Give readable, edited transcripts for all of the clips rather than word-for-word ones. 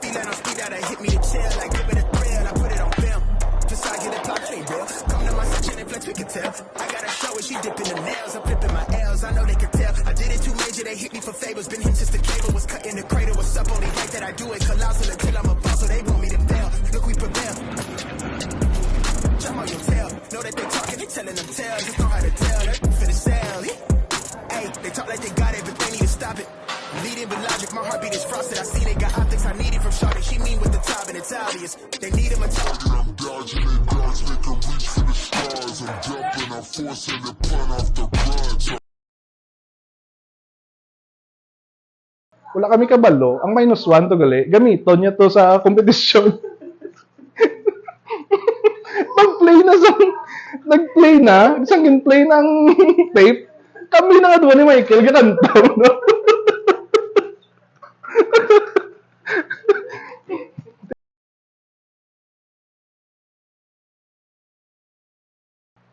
50 land on speed that hit me to chill. Like give it a thrill, I put it on film. Just I get a clock, that ain't real. Come to my section and flex, we can tell. I got a show and she dipping the nails. I'm flipping my L's, I know they can tell. I did it too major, they hit me for favors. Been him since the cable was cut in the cradle. What's up, only like that I do it colossal until I'm a boss, so they want me to fail. Look, we prevail. Jump on your tail. Know that they talking, they telling them tales. Just know how to tell. They're finna sell. Hey, they talk like they got it, but they need to stop it. Leading with logic, my heartbeat is frosted. I see they got optics I need it from Shawty. She mean with the top and it's obvious. They need him a top. I'm dodging it, dodge, make a reach for the stars. I'm jumping, I'm forcing the pun off the grudge. Wala kami kabalo, ang -1 to gali, gamiton niya to sa kompetisyon. Nag-play na, isang in-play ng tape, kami na nga doon ni Michael, gakantaw, no?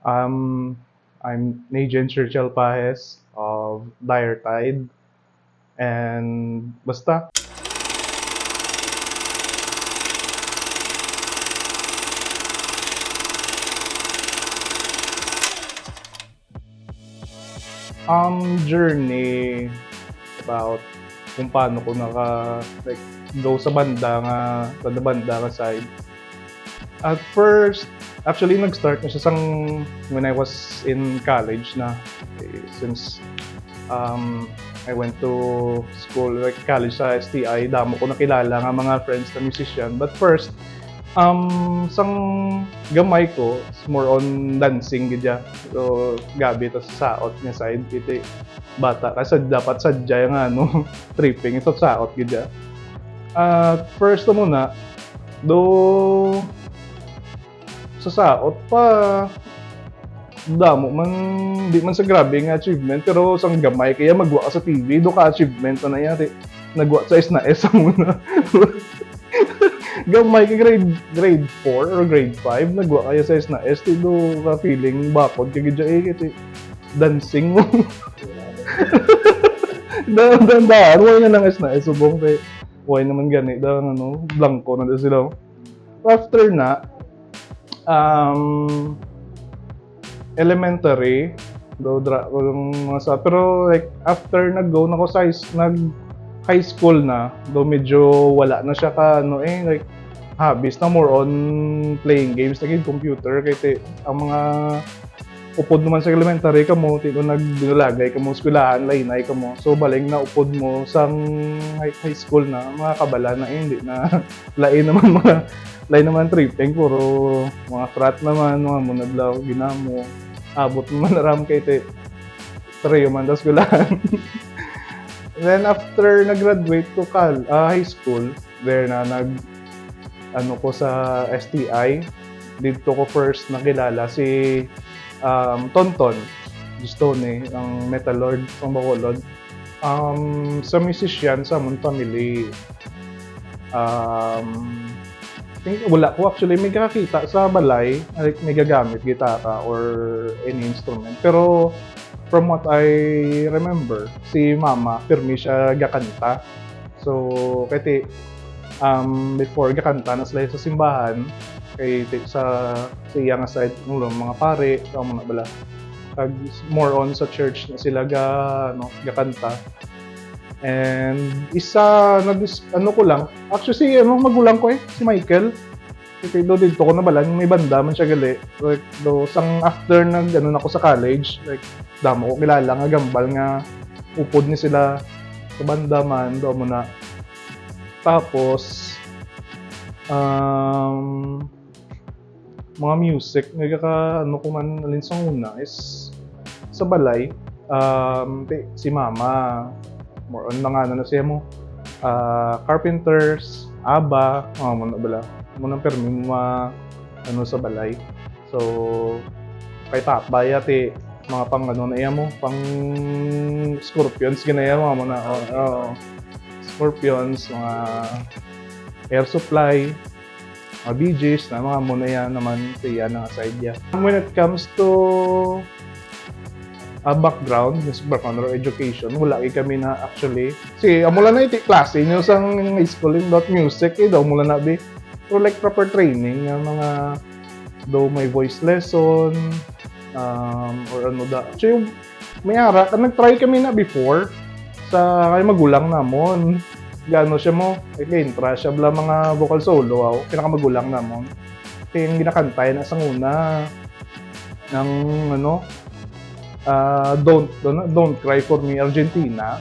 I'm Najan Churchill Pajes of Dire Tide. And basta. Journey about kung paano ko go sa banda ka side. At first, actually nag-start na siya when I was in college na. Since I went to school, college sa STI, damo ko nakilala nga mga friends na musician. But first, sang gamay ko, it's more on dancing gidya. So, gabi tas saot niya side, kiti bata. Kasi dapat sadya nga, tripping, sa saot gidya. First na muna, sa saot pa, damo man di man sa grabe nga achievement pero sang gamay kaya magwa ka sa TV do ka achievement na nangyari nagwa sa SNAS muna. Gamay ka grade 4 or grade 5 nagwa kaya sa SNAS do ka feeling bakod kay gidya kiti dancing mo. Daan wala na ng SNAS subong kay why naman gani blanco na sila. After na elementary, pero after nag-go na ko sa high school na, medyo wala na siya hobbies na more on playing games, computer, kaya ang mga upod naman sa elementary ka mo, nagdinulagay ka mo, eskwelahan, lainay ka mo, so baling na upod mo sa high school na, mga kabala na hindi na, lain naman tripping, puro mga frat naman, mga munadlaw, ginamo, abot naman naram kay Treo man sa eskwelahan. Then after nag-graduate to high school, there na ko sa STI, dito ko first nakilala si Tonton Gustone, ang Metal Lord from Bacolod. Sa musician sa among family, wala ko actually may kakita sa balay, may gagamit gitara or any instrument. Pero from what I remember, si mama pirmi siya gakanta. So kaya before gakanta na sila sa simbahan kay sa iya nga side ng mga pare sa mga bala. More on sa church na sila gakanta. And isa ko lang, actually magulang ko si Michael. Kasi dito ko na balan, may banda man siya gali. Sang after ako sa college, damo ko kilala nga gambal nga upod ni sila sa banda man, do mo na. Tapos mga music, ko man alin sa una is sa balay, si mama, more on na siya mo, Carpenters, ABBA, muna permi mo sa balay. So kay Tapay mga pang na iya mo, pang Scorpions ginaya mo muna, Scorpions, mga Air Supply, mga Bee Gees na mga muna yan naman siya na side niya. When it comes to background, music background or education, wala kami na actually. Kasi amula na iti klase nyo sa high school yung dot music, daw mula na bi. Pero like proper training, yung mga daw may voice lesson, or ano da. So yung may ara, nag-try kami na before sa kay magulang namon. Gano siya mo, intra siya bla mga vocal solo, pinakamagulang namon. Yung ginakantay na sa una ng ano, Don't Cry For Me Argentina.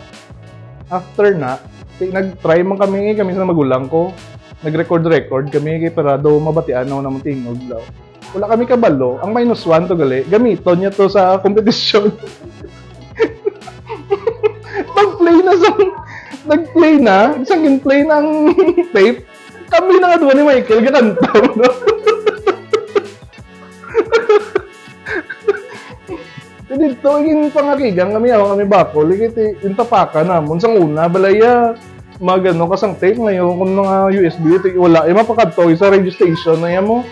After na, nag-try man kami sa magulang ko. Nag-record kami para daw mabatian na namang tingog daw. Wala kami kabalo. Ang -1 to gali, gamiton niya to sa competition. Nag-play na, isang in-play ng tape. Kami na nga ni Michael, gakantaw, no? Dito, yung pangakigang kami bakol, yung tapaka na, munsang una, balaya, magano kasang tape ngayon, kung mga USB, wala, yung mapakadto, sa radio station na yan mo.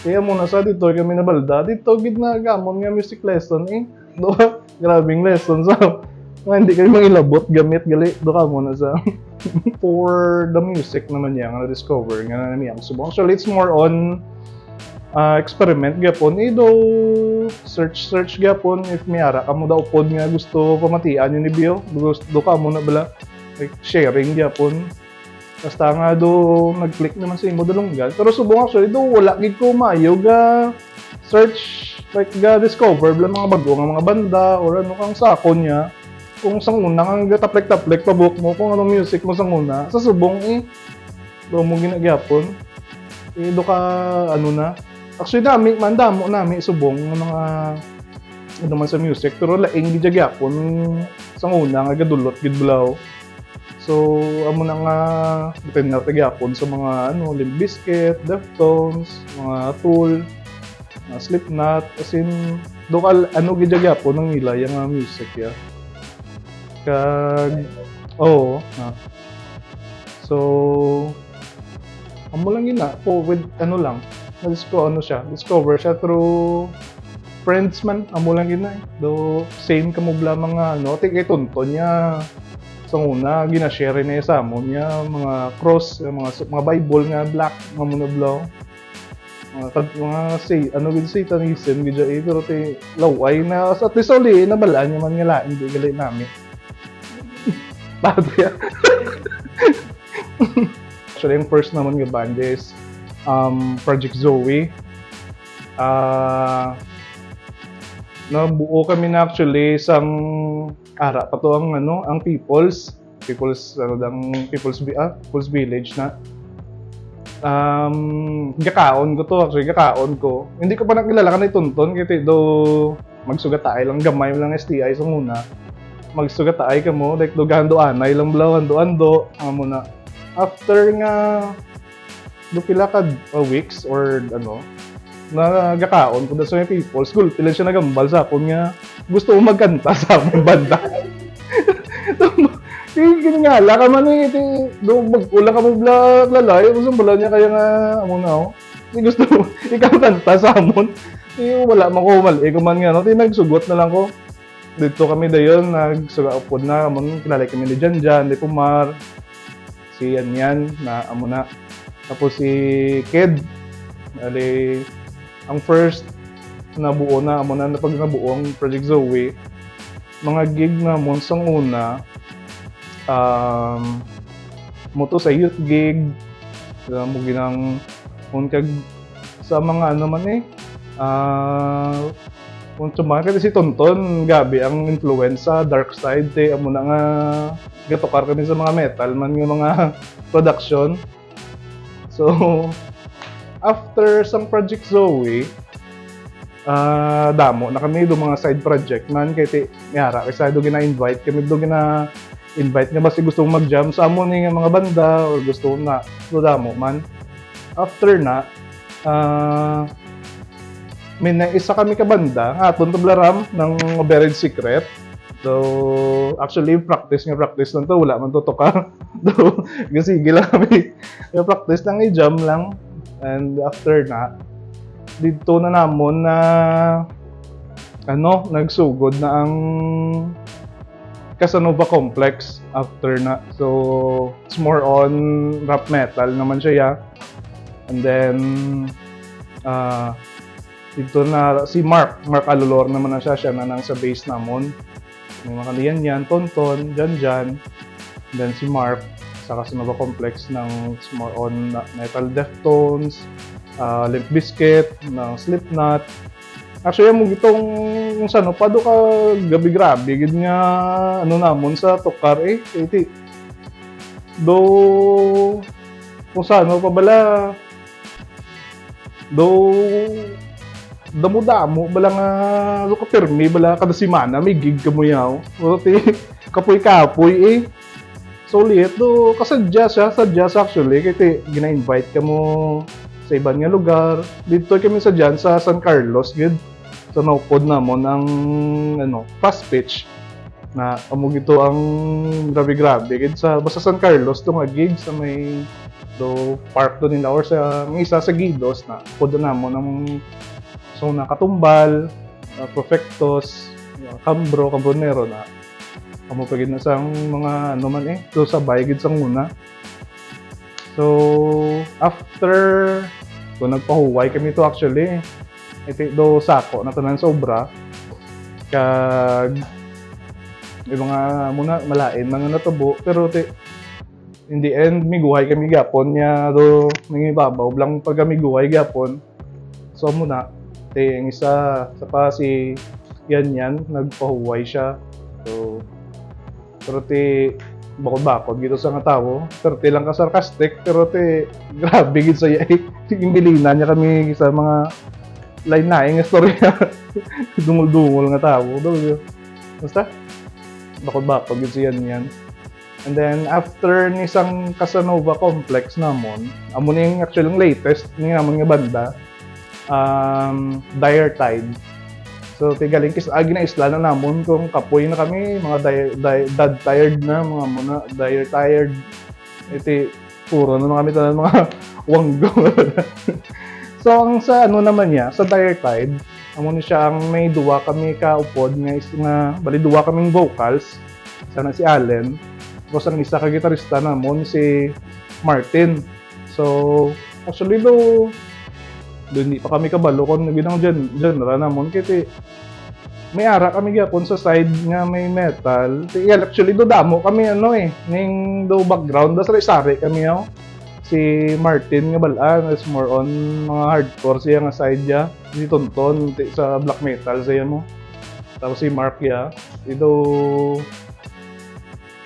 Kaya muna sa dito, kami nabalda, dito, ginagamon nga music lesson, grabing lesson, so, hindi kayo mangilabot, gamit, gali, doon ka muna sa, for the music naman yan, na-discover, nga na namin, subong. Actually, it's more on, experiment gapon do search gapon if may ara kamo daw pod nga gusto pamatian yun ni Bio do ka mo na bala like sharing gapon basta nga do nag-click naman sa imo dalunggan pero subong actually do wala gid ko maayo ga search like ga discover bala mga bago nga mga banda or ano kang sakon niya kung sang una kang taplek pabuk mo kung anong music mo sang una sa subong do mo ginagyapon do ka ano na. Actually, mandamo nami subong ng mga ano man sa music, pero laing gid gyapon sa una nga gadulot gid bulaw. So, amo na nga depende na gyapon sa mga ano, Limp Bizkit, Deftones, mga Tool, mga Slipknot, as in dokal ano gid gyapon ng nila yung music ya. Kag So, amo lang gina po with ano lang discover siya through friends man, amo lang gina do same kamubla mga ano, kay tonton niya sa una, gina-share niya sa amon niya, mga cross, mga Bible nga black, mga monoblaw. Mga say, ano gid say tanism gid pero te laway na at least uli nabalaan niya man nga lain di gali nami. Bago ya. Actually, yung first naman nga band is Project Zoe. Nabuo kami na actually isang ara pa to ang ano, ang People's Village na. Gakaon ko. Hindi ko pa nakilala kanay tonton kay do magsugat tayo lang gamay lang STI sa muna. Magsugat tayo kamo like do gando anay lang blawan ando amo na. After nga pila ka weeks or ano nagakaon ko sa mga people school pila siya nagambal sa akon nga gusto ko magkanta sa among banda. Sige nga la ka man do magula ka mo lalay gusto bala niya kaya nga amo na gusto ikaw kanta sa amon. Wala man ko mali ko man nga no nagsugot na lang ko. Dito kami dayon nagsugaupod na amon kilala kami ni Janjan, ni Kumar, si Yan na amo na. Tapos si Ked, ang first nabuo na amo na pag nabuo ang Project Zoe, mga gig na mo sang una, mo to sa youth gig, mo ginang kag sa mga ano man kung tumaka kasi si Tonton gabi ang influence sa dark side amo na nga gatokar kami sa mga metal man nga mga production. So after sang Project Zoe damo na kami do mga side project man kay yara kasi do gina-invite kami do gina-invite nga basi gusto mag-jam sa amon nga mga banda or gusto na do damo man. After na may isa kami ka banda aton tablaram ng Buried Secret. So actually practice lang to wala man to toka. Do kasi gila kami. Yung practice lang i-jam lang and after na dito na namon na nagsugod na ang Casanova Complex after na. So, it's more on rap metal naman siya, yeah. And then, dito na si Mark Alolor naman na siya na nang sa base namon. May mga yan, Tonton, Jan. Then si Mark sa Casanova Complex ng more on Metal Deftones, Limp Bizkit, ng Slipknot. Actually, mo gitong kung sano pa do ka gabi-grabe gid nga namon sa Tokar iti. Do kung sano pa bala do damo-damo bala nga do ka permi bala kada semana may gig kamo yaw. Ti kapoy-kapoy Sulit do kasadya actually kaya gina-invite kamo sa ibang nga lugar. Dito kami sa dyan sa San Carlos gid. So naupod namon ang fast pitch na amo gito ang grabe gid sa basta San Carlos to nga gig sa may do park do nila or sa may isa sa Gidos na pod namon ang so na Katumbal, Profectos, Cambronero na amo pagid na sang mga man so sabay gid sang una. So after so nagpahuway kami to actually iti do sako na tanan sobra kag mga muna malain mga natubo pero in the end miguhay kami gapon nya do nangibabaw lang pag miguhay gapon so muna ang isa sa pa si yan nagpahuway siya so pero bakod gito sa nga tao pero lang ka sarcastic pero grabe gid sa iya imbilina niya kami sa mga lain na yung istorya. Dungol-dungol nga tao. Basta? Bakod-bakod yun yan. And then, after nisang Casanova Complex namon, amo na yung actually yung latest namon nga banda, Dire Tide. So, tigaling agi na isla na namon kung kapoy na kami, mga dad tired na, mga muna, dire tired. Iti, puro na kami tanan mga wanggo. So, ang sa naman niya, sa Dire Tide, amo ni siya ang may duwa kami kaupod bali duwa kaming vocals. Sana si Allen. Tapos ang isa ka gitarista namon si Martin. So, actually hindi pa kami kabalo kung ginang genre namon kiti may ara kami gyapon sa side nga may metal. Actually damo kami ning do background da sari kami si Martin nga balaan is more on mga hardcore siya nga side niya. Si Tonton sa black metal siya mo. Tapos si Mark ya. Ito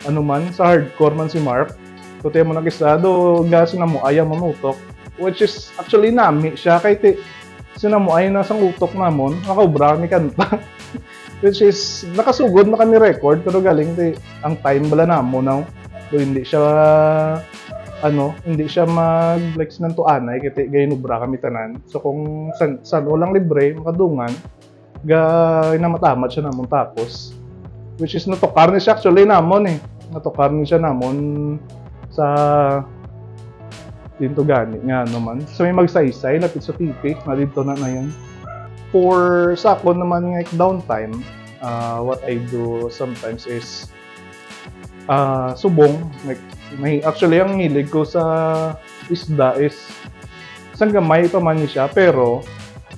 man sa hardcore man si Mark. So tayo mo nakisado gasin na mo ayaw manutok. Which is actually nami siya kay sinamuay na sang utok namon. Nakaubra kami kanta. Which is nakasugod na kami record pero galing ang time bala namo now. So hindi siya mag-flex ng tuanay kaya gainubra kami tanan. So kung san walang libre, makadungan, namatamat siya namon tapos. Which is natokar ni siya actually namon Natokar ni siya namon sa dito gani nga naman. So may magsaysay, lapit sa TV, na dito na yun. For sa ako naman nga downtime, what I do sometimes is subong. Actually, ang hilig ko sa isda is isang gamay pa man siya pero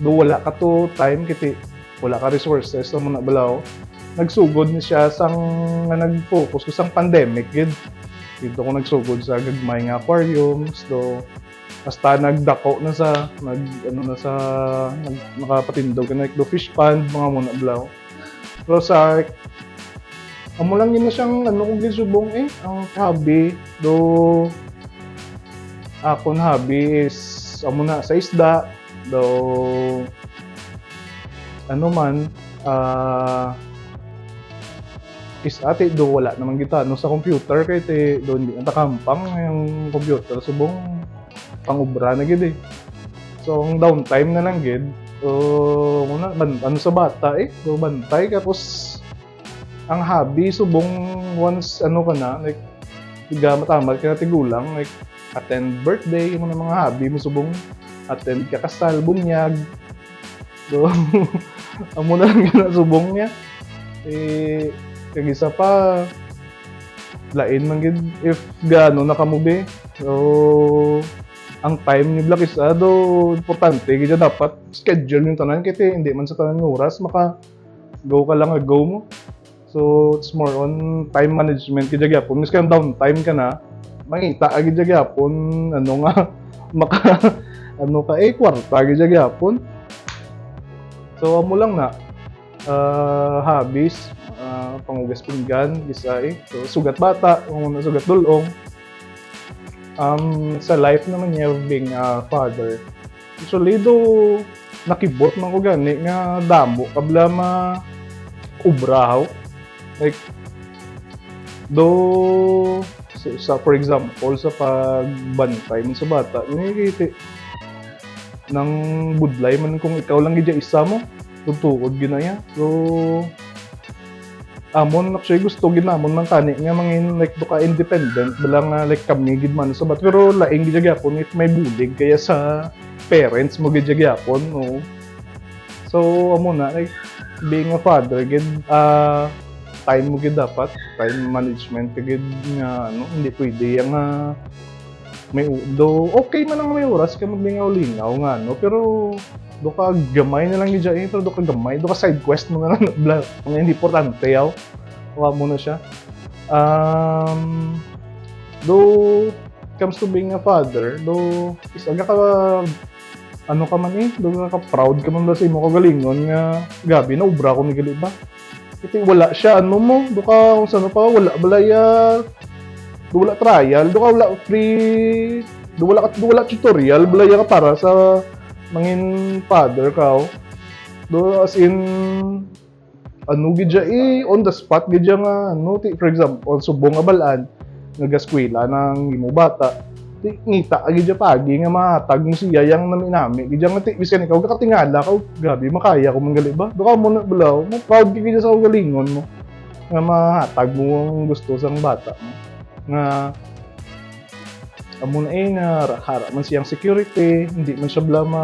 wala ka to time kiti wala ka resources so muna balaw nagsugod ni siya sang nag-focus ko sang pandemic dito ko nagsugod sa gagmay nga aquariums basta nagdako na sa nakapatindog na do fish pond mga muna balaw pero sa amo lang yun na siyang kung gisubong ang hobby akong hobby is amo na sa isda is ate wala naman kita sa computer kay hindi natakampang yung computer subong pangubra na gid so ang downtime na lang gid muna sa bata so bantay tapos ang hobby subong once ka na like matamal ka na tigulang like attend birthday mo na mga hobby mo subong attend kakasal bunyag amo na lang ginasubong niya. Eh, kag isa pa, lain man gid if gaano nakamubi. So, ang time ni Black is importante gid dapat schedule yung tanan kay hindi man sa tanan nga oras maka go ka lang go mo. So, it's more on time management gid gyapon. Miskan downtime ka na, mangita gid gyapon ano nga maka ano ka kwarta gid gyapon. So, amo lang na hobbies, pangugas pinggan, gisay. So, sugat bata, kung sugat dulong. Sa life naman niya, being a father. Usually, do nakibot man ko gani nga damo, kabla ubrahaw. Like, for example, sa pagbantay mo sa bata, nakikita ng budlay man kung ikaw lang gidya isa mo, tutuod ginaya. So, amon actually gusto ginamon man tani nga mangin like do ka independent bala nga like kami gid man sa bat pero laing gid gyapon if may bulig kaya sa parents mo gid gyapon no. So amo na like being a father gid time mo gid dapat time management gid nga ano hindi pwede yang may do okay man ang may oras ka maglingaw-lingaw nga no pero do ka gamay na lang gidya pero do ka gamay do ka side quest mo na lang mga hindi importante yaw wa mo na siya do comes to being a father do isaga ka ano ka man do ka proud ka man ba sa imo kagalingon nga gabi na ubra ko ni gali ba iti wala siya ano mo do ka kung sano pa wala balaya do wala trial do ka wala free do wala tutorial balaya ka para sa mangin father ka do as in ano gidya on the spot gidya nga ano for example subong nga balaan nagaskwela ng imo bata ngita gidya pagi nga mahatag mo siya yang nami gidya nga bisan ikaw katingala ka gabi makaya ko manggali ba do ka mo na balaw mo proud gidya sa galingon mo nga mahatag mo ang gusto sang bata mo nga amo na nga harap man siyang security, hindi man siya blama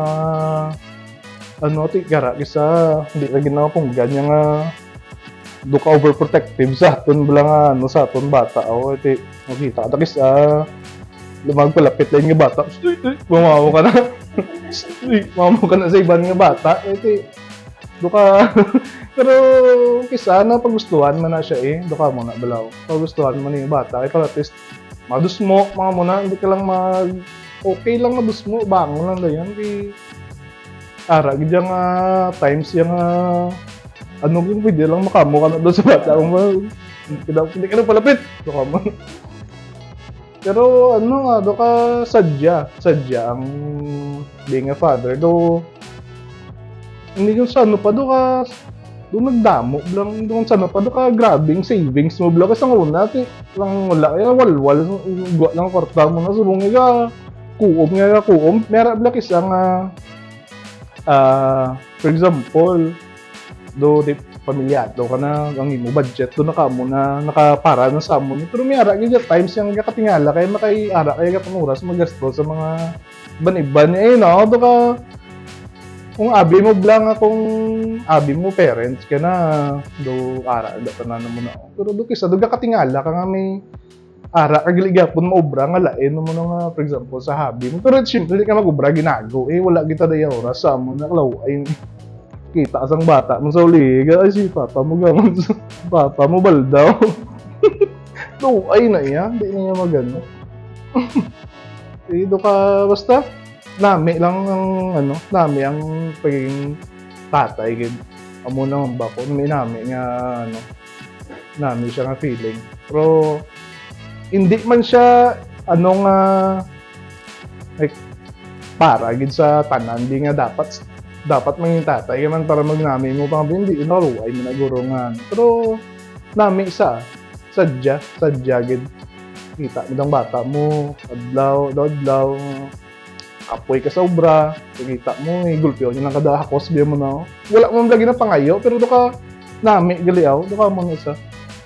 ano gara kisa hindi lagi na pong ganyan nga do ka overprotective sa aton bala nga ano sa aton bata o iti makita ta kis lumag palapit lang nga bata mamaw ka na mamaw ka na sa iban nga bata iti do ka pero kisa na pagustuhan man na siya do ka mo na balaw pagustuhan man yung bata ay para at least madus mo, mga muna, hindi ka lang okay lang madus mo, bangon lang dayan, ara, gidya nga, times yung ano kung pwede lang makamo ka na doon sa bata, hindi ka na palapit, doon ka mo. Pero ano nga, doon ka sadya ang being a father, hindi yung sa ano pa, doon ka, doon nagdamo lang doon sa napado ka grabing savings mo bla kasi ang una lang wala kaya walwal guwa lang kwarta mo na subong nga kuom mera bla kisa nga for example do di pamilyado ka na ang imo budget do naka mo na nakapara na sa mo pero may ara gid times yang katingala kay makay ara kay ka panguras magasto sa mga ban-iban no do ka kung abi mo blang kung abi mo parents ka na do ara da tanan mo na pero do kisa do katingala ka nga may ara kagiligapon mo obra nga lain mo nga for example sa hobby mo pero simple ka magobra ginago wala kita day oras sa mo naklaw ay kita asang bata mo sa uliga ay si papa mo gamon papa mo baldaw do ay na iya di niya magano do ka basta nami lang ang nami ang pagiging tatay gid amo naman ba ko may nami nga nami siya nga feeling pero hindi man siya nga like para gid sa tanan di nga dapat maging tatay kaya man para magnami mo pa hindi naruway mo na guro nga pero nami sadya gid kita midang bata mo adlaw apoy ka sa obra, kita mo, gulpyo niya lang kada hakos, biya mo na, wala mo lagi na pangayo, pero do ka nami, galiaw, do ka mo isa.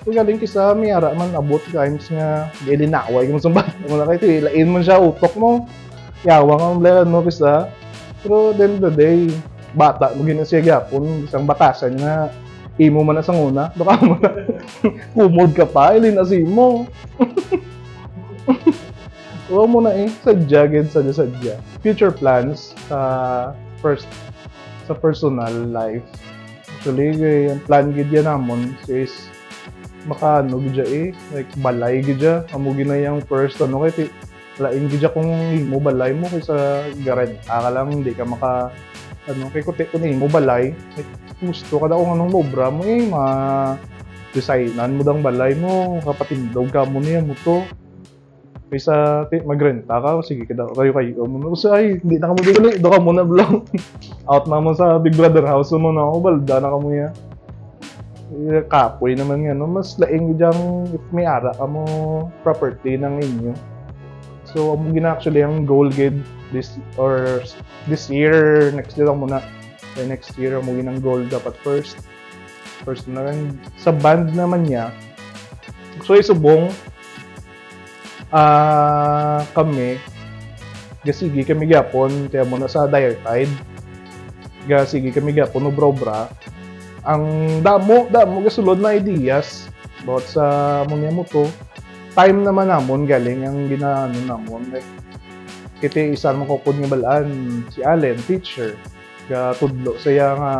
So galing kisa, may ara man abot times nga, gali naway kung sumbat, wala kayo, lain man siya, utok mo, yawa nga, kisa, pero then the day, bata mo gina siya gyapon isang batasan nga imo man na sa una baka mo na kumod ka pa ilin asimo. Huwag mo na sadya gid sadya. Future plans sa personal life. Actually, yung plan gid yan namon is makaano gid like balay gid ya. Amo ginayang first kay lain gid kung imo balay mo kaysa garant. Ka lang hindi ka maka kay kun imo balay like gusto ka daw anong mobra mo designan mo dang balay mo kapatindog ka mo niya mo to. Kaysa magrenta ka, sige kayo muna. Kasi hindi na ka mo dito, do ka muna vlog. Out na mo sa Big Brother house mo na ako, balda na ka mo yan. Kapoy naman yan, no? Mas laing dyang if may ara ka mo property ng inyo. So, amo gina actually ang goal gid this year, next year lang muna. Kaya next year, amo ginang goal dapat first na lang. Sa band naman niya, so isubong, kami gasigi kami gyapon kaya mo na sa Dire Tide gasigi kami gyapon obra ang damo gasulod na ideas about sa munya mo to time naman namon galing ang ginaano namon like kiti isa mo kopod nga balaan si Allen teacher ga tudlo saya nga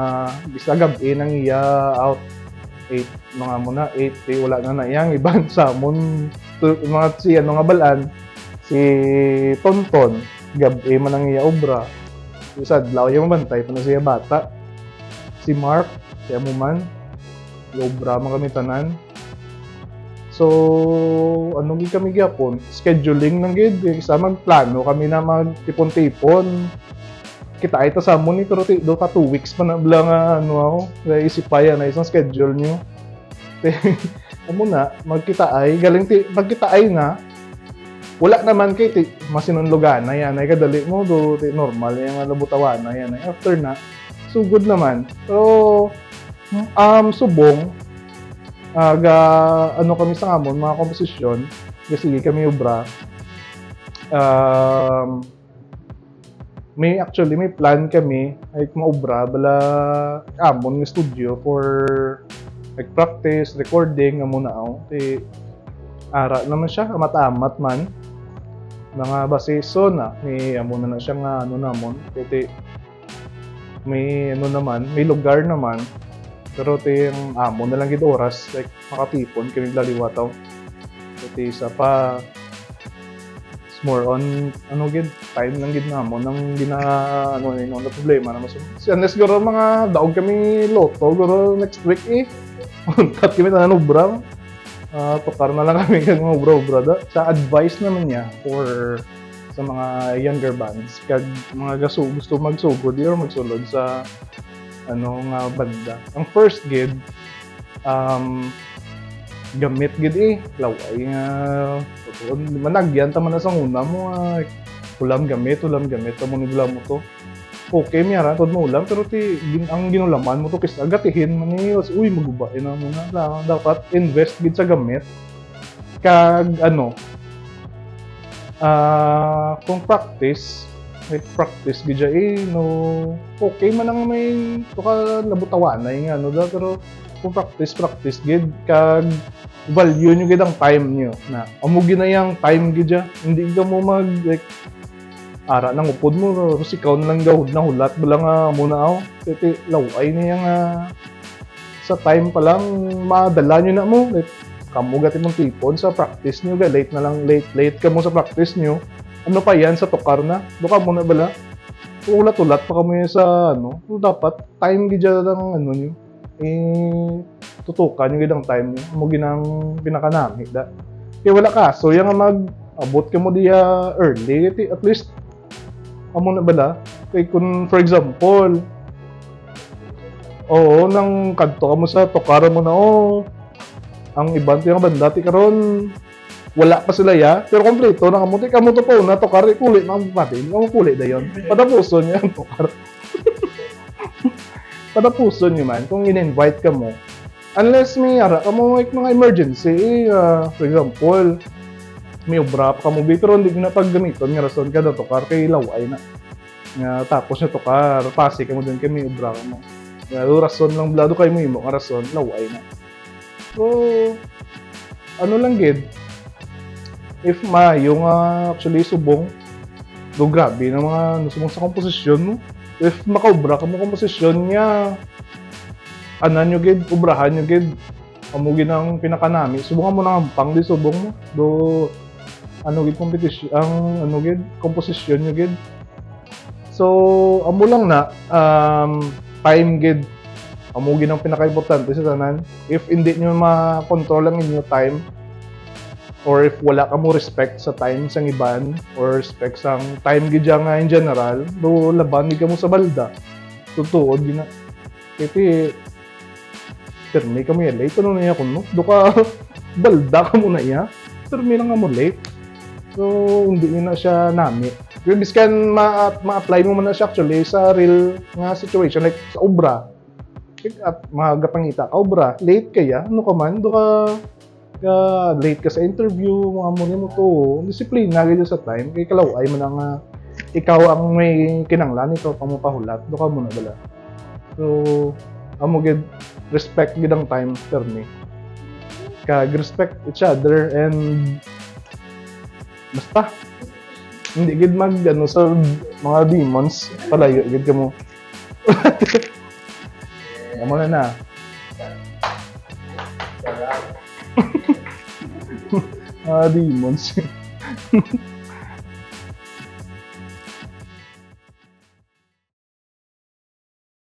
bisa gabi nang iya out 8 mga muna 8 wala na iyang iban sa amon mga si nga balaan si Tonton gabi man ang iya obra isa adlaw yung bantay pa na siya bata si Mark si amo man obra man kami tanan so ano gid kami gyapon scheduling nang gid isa magplano kami na magtipon-tipon kita ay ta sa amon ni pero do ka 2 weeks pa na blang ako isip pa yan na isang schedule nyo amo na magkita ay galing magkita ay na wala naman kay masinunlugan na yan ay kadali mo do normal yung nabutawan na yan ay after na so good naman pero subong kami sa amon mga komposisyon kasi kami obra may plan kami ay maobra bala amon ng studio for like practice, recording amo na ara naman siya amat-amat man mga baseso na may amo na siya nga namon kasi may naman may lugar naman pero yung amo na lang gid oras like makatipon kami daliwataw kasi isa pa more on gid time lang gid namo nang na problema na mas unless guro mga daog kami loto guro next week tat kami tanan obra tukar na lang kami kag obra da sa advice naman niya for sa mga younger bands kag mga gusto magsugod or magsulod sa nga banda ang first gig gamit gid laway nga managyan ta man na sa una mo ulam gamit mo ni ulam mo to okay miyara tod mo ulam pero ang ginulaman mo to kis agatihin man ni uy magubain na mo na dapat invest gid sa gamit kag kung practice gid no okay man ang may to ka nabutawan na yung pero kung practice gid kag value nyo gid ang time nyo na amo ginayang time gid hindi ka mo ara nang upod mo tapos ikaw na lang gahud na hulat bala nga muna ako kasi laway niya nga sa time pa lang madala nyo na mo kamo gati mong tipon sa practice nyo late ka mo sa practice nyo ano pa yan sa tukar na do ka muna bala ulat-ulat pa kamo sa dapat time gid ang nyo tutukan yung gidang time niyo mo ginang pinakanami da kaya wala ka so yung mag-abot ka mo diya early at least amo na bala kay kung for example nang kadto ka mo sa tokara mo na ang ibang yung banda ti karon wala pa sila pero kompleto na kamuti kamo to po na tokar kulit na pati kamo kulit dayon padapuson niya ang tokar padapuson niyo man kung in-invite ka mo unless may ara ka mo mga emergency for example may obra pa ka mo pero hindi na paggamiton nga rason ka dato kay laway na Nga tapos nyo to ka, pasi ka mo din kami, ubra ka mo. Nga, rason lang, blado kayo mo imo, nga rason, laway na. So, ano lang gid, if yung actually subong, do grabe na mga nasubong sa komposisyon mo. If makaubra ka mo komposisyon niya, anan nyo gid, ubrahan nyo gid, amugin ang pinakanami. Subungan mo na ang pang di subong mo. Do, ano gid competition, ang ano gid, komposisyon nyo gid. So, amo lang na, time gid, amugin ang pinaka-importante sa tanan. If hindi nyo ma-control ang inyo time, or if wala ka mo respect sa time sang iban, or respect sang time gid nga in general, do laban gid ka mo sa balda. Tutuod gina. Kaya permi ka mo yan late, ano na yan kuno? Do ka, balda ka mo na iya. Permi lang nga mo late. So, hindi na siya nami. Yung biskan ma-apply mo man na siya actually sa real nga situation, like sa obra. At magapangita ka, obra, late kaya, ano ka man, do ka late ka sa interview, mga mo to, disiplina gid sa time, kay kalaway man ang ikaw ang may kinanglan, ikaw pang mapahulat, do ka muna bala. So, amo gid respect gid ang time per me. Respect each other and basta hindi gid mag ano sa mga demons palayo gid kamo. Amo na. Demons.